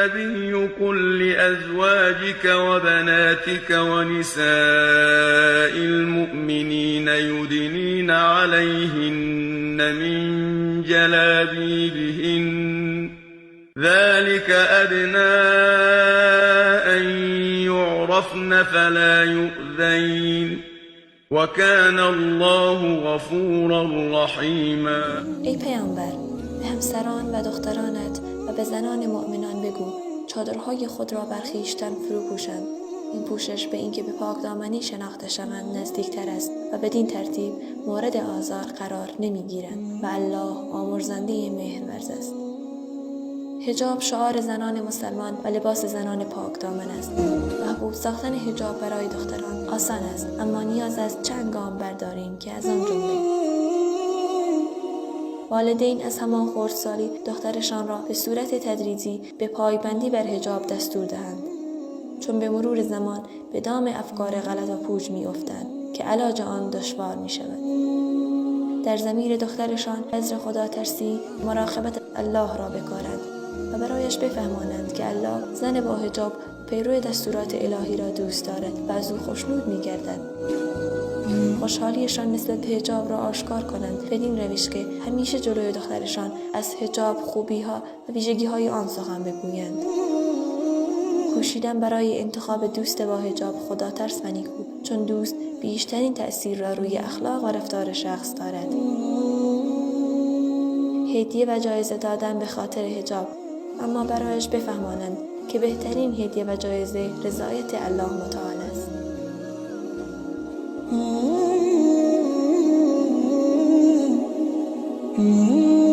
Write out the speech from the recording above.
النبي قل لأزواجك وبناتك ونساء المؤمنين يدنين عليهن من جلابيبهن ذلك أدنى أن يعرفن فلا يؤذين وكان الله غفورا رحیما. ای پیامبر، به همسران و دخترانت و به زنان مؤمنان بگو چادرهای خود را بر خویشتن فرو پوشند. این پوشش به اینکه به پاکدامنی شناخته شوند نزدیکتر است و بدین ترتیب مورد آزار قرار نمیگیرند و الله آمرزنده مهرورز است. حجاب شعار زنان مسلمان و لباس زنان پاکدامن است. محبوب ساختن حجاب برای دختران آسان است، اما نیاز است چند گام برداریم که از آن جمله والدین از همان خردسالی دخترشان را به صورت تدریجی به پایبندی بر حجاب دستور دهند، چون به مرور زمان به دام افکار غلط و پوچ می افتند که علاج آن دشوار می شود. در ضمیر دخترشان بذر خدا ترسی مراقبت الله را بکارند و برایش بفهمانند که الله زن با حجاب پیرو دستورات الهی را دوست دارد و از او خوشنود می گردد. خوشحالیشان نسبت به حجاب را آشکار کنند بدین روش که همیشه جلوی دخترشان از حجاب خوبی‌ها و ویژگی‌های آن سخن بگویند. کوشیدن برای انتخاب دوست با حجاب خدا ترس و نیکو، چون دوست بیشترین تأثیر را روی اخلاق و رفتار شخص دارد. هدیه و جایزه دادن به خاطر حجاب، اما برایش بفهمانند که بهترین هدیه و جایزه رضایت الله متعال است. Mm-hmm.